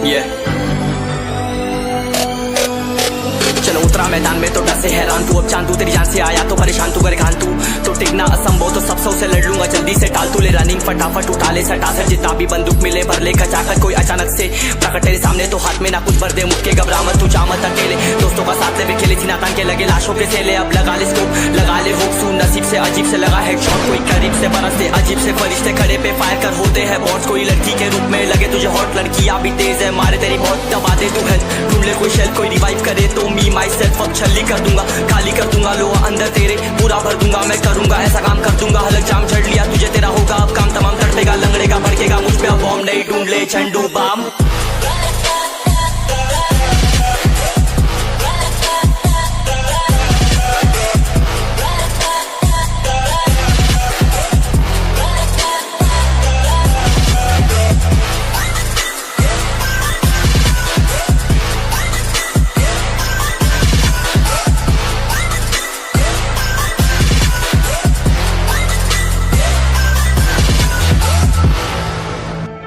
Yeah. चलो उतरा मैदान में तो डर से हैरान तू, अब चांदू तेरी जान से आया तो परेशान तू कर खान तू तो टिकना असंभव तो सब सौ से लड़ लूंगा जल्दी से टाल तू ले रनिंग फटाफट उठा ले सटा सर जितना भी बंदूक मिले भर ले खचाकर कोई अचानक से प्रकट तेरे सामने तो हाथ में ना कुछ भर दे मुक्के घबरा मत तू जा मत अकेले दोस्तों का साथ ले भी खेले थी नातान के लगे लाशों के सेले अब लगा ले स्कोप लगा ले हुक सू नसीब से अजीब से लगा हेडशॉट कोई करीब से बरसते अजीब से फरिश्ते खड़े पे फायर कर होते हैं बॉस कोई लड़की के रूप में लगे तुझे हॉट लड़कियां भी तेज है मारे तेरी बहुत दबा दे तू हेल्थ ढूंढ ले कोई शेल कोई रिवाइव करे तो मी माई सेल्फ अब छल्ली कर दूंगा खाली कर दूंगा लोहा अंदर तेरे पूरा भर दूंगा मैं करूंगा ऐसा काम कर दूंगा हलक जाम छड़ लिया तुझे तेरा होगा अब काम तमाम तड़पेगा लंगड़ेगा भड़केगा मुझ पे अब बॉम्ब नहीं ढूंढ ले झंडू balm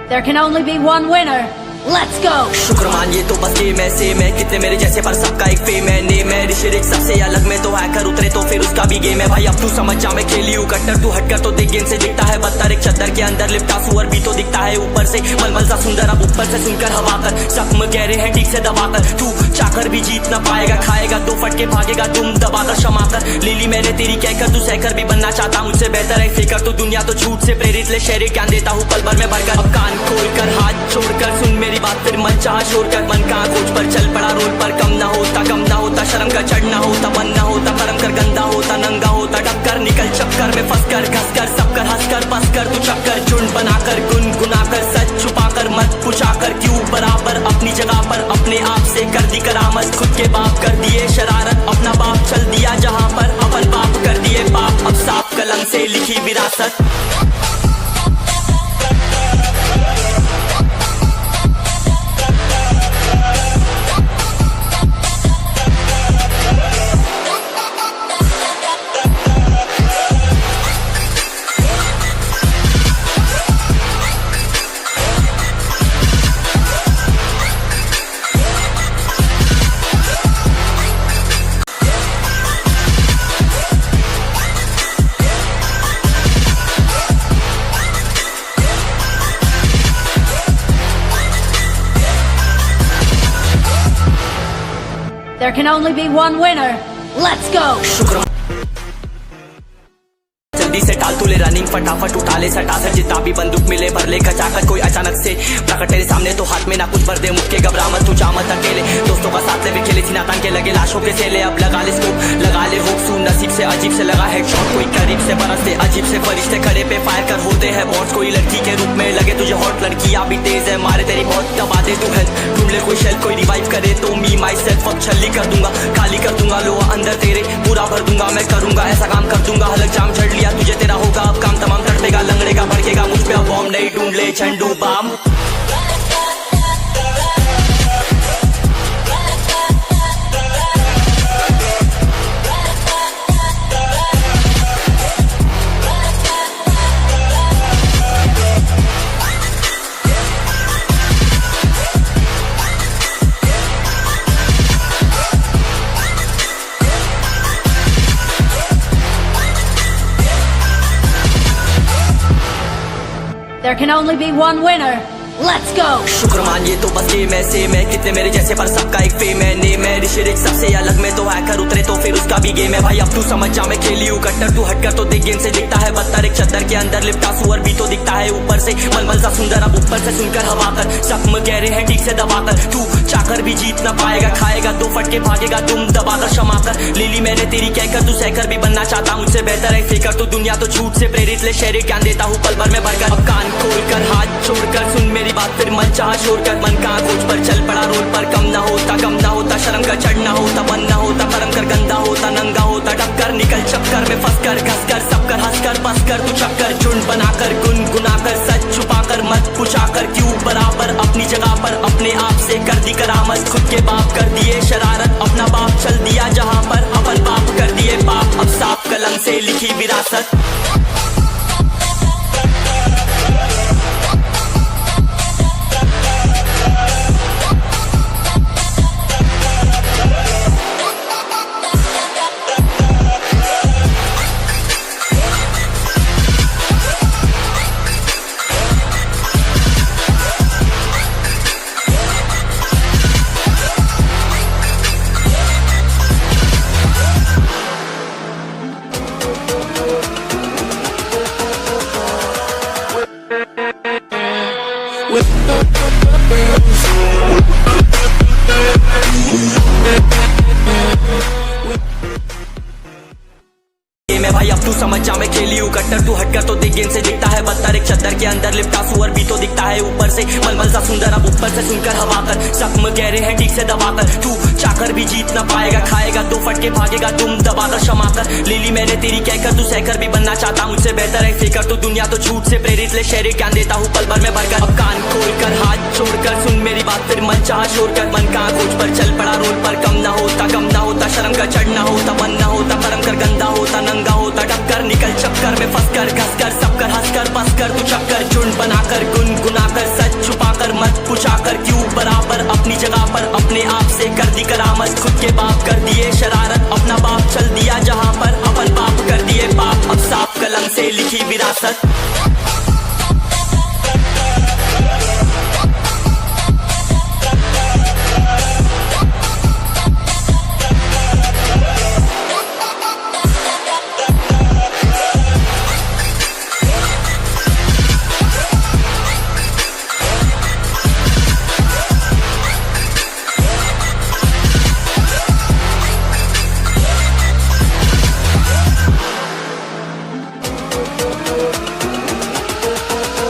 There can only be one winner. Let's go. शुक्र मानिए तो बस गेम ऐसे मैं कितने मेरे जैसे पर सबका एक फेम है नेम है ऋषिरिक सबसे अलग में तो हैकर उतरे तो फिर उसका भी गेम है भाई अब तू समझ जा मैं खेली हूँ कट्टर तू हटकर तो देख गेम से दिखता है बदतर एक चद्दर के अंदर लिपटा सुअर भी तो दिखता है ऊपर से मलमल सा सुंदर अब ऊपर से सुनकर हवा कर जख्म गहरे हैं ठीक से दबाकर तू चाकर भी जीत ना पाएगा खाएगा दो फटके भागेगा तुम दबाकर क्षमा कर ले ली मैंने तेरी कहकर तू सहकर भी बनना चाहता मुझसे बेहतर है फेकर तो दुनिया तो झूठ से प्रेरित ले शहरी ज्ञान देता हूँ पल भर में भरकर अब कान खोलकर हाथ छोड़कर सुन मेरी बात फिर मन चाह शोर कर मन कहाँ खोज पर चल पड़ा रोड पर कम ना होता शर्म का चढ़ना होता मन ना होता कर्म कर गंदा होता नंगा होता टक्कर निकल चक्कर में फंस कर घस कर सब कर हंस कर बस कर तू चक्कर झुंड बनाकर गुनगुनाकर सच छुपाकर मत पुछाकर क्यों बराबर अपनी जगह पर अपने आप से कर दी करामत खुद के बाप कर दिए शरारत अपना बाप चल दिया जहाँ पर अपन बाप कर दिए बाप अब साफ कलम से लिखी विरासत There can only be one winner. Let's go. शुक्र जल्दी से टाल तू ले रनिंग फटाफट उठा ले सटा सर जितना भी बंदूक मिले भर ले खचाकर कोई अचानक से प्रकट तेरे सामने तो हाथ में ना कुछ भर दे मुक्के घबरा मत तू जा मत अकेले दोस्तों का साथ ले भी खेले थी नातान के लगे लाशों के सेले अब लगा ले स्कोप लगा ले हुक सू नसीब से अजीब से लगा हेडशॉट कोई करीब से बरसते अजीब से फरिश्ते खड़े पे फायर कर होते हैं बॉस कोई लड़की के रूप में लगे तुझे हॉट लड़कियां भी तेज है मारे तेरी बहुत दबा दे तू हेल्थ ढूंढ ले कोई शेल कोई रिवाइव करे तो मी माई सेल्फ अब छल्ली कर दूंगा खाली कर दूंगा लोहा अंदर तेरे पूरा भर दूंगा मैं करूंगा ऐसा काम कर दूंगा हलक जाम छड़ लिया तुझे तेरा होगा अब काम तमाम तड़पेगा लंगड़ेगा भड़केगा मुझ पे अब बॉम्ब नहीं ढूंढ ले झंडू balm There can only be one winner. Let's go. शुक्र मानिए तो बस गेम ऐसे मैं कितने मेरे जैसे पर सबका एक फेम है नेम है ऋषिरिक सबसे अलग में तो हैकर उतरे तो फिर उसका भी गेम है भाई अब तू समझ जा मैं खेली हूँ कट्टर तू हटकर तो देख गेम से दिखता है बदतर एक चद्दर के अंदर लिपटा सुअर भी तो दिखता है ऊपर से मलमल सा सुंदर अब ऊपर से सुनकर हवा कर जख्म गहरे हैं ठीक से दबाकर तू चाकर भी जीत ना पाएगा खाएगा दो फटके भागेगा तुम दबाकर क्षमा कर ले ली मैंने तेरी कहकर तू सहकर भी बनना चाहता मुझसे बेहतर है फेकर तो दुनिया तो झूठ से प्रेरित ले शहरी ज्ञान देता हूँ पल भर में भरकर अब कान खोलकर हाथ छोड़कर सुन मेरी बात फिर मन चाह शोर कर मन कहाँ खोज पर चल पड़ा रोड पर कम ना होता शर्म का चढ़ना होता मन ना होता कर्म कर गंदा होता नंगा होता टक्कर निकल चक्कर में फंस कर घस कर सब कर हंस कर बस कर तू चक्कर झुंड बनाकर गुनगुनाकर सच छुपाकर मत पुछाकर क्यों बराबर अपनी जगह पर अपने आप से कर दी करामत खुद के बाप कर दिए शरारत अपना बाप चल दिया जहाँ पर अपन बाप कर दिए बाप अब साफ कलम से लिखी विरासत मैं भाई अब तू समझ जा मैं खेली हूँ कट्टर तू हटकर तो देख गेम से दिखता है बदतर एक चद्दर के अंदर लिपटा सुअर भी तो दिखता है ऊपर से मलमल सा सुंदर अब ऊपर से सुनकर हवा कर जख्म गहरे हैं ठीक से दबाकर तू चाकर भी जीत ना पाएगा खाएगा दो फटके भागेगा तुम दबाकर क्षमा कर ले ली मैंने तेरी कहकर तू सहकर भी बनना चाहता मुझसे बेहतर है फिकर तो दुनिया तो झूठ से प्रेरित ले शहरी ज्ञान देता हूँ पल भर में भरकर अब कान खोल कर हाथ छोड़कर सुन मेरी बात फिर मन चाह छोड़ कर मन कहाँ खोज पर चल पड़ा रोड पर कम ना होता शर्म का चढ़ना होता मन ना होता परम कर गंदा होता नंगा होता टक्कर निकल चक्कर में फंस कर घस कर सब कर हंस कर बस कर तू चक्कर झुंड बनाकर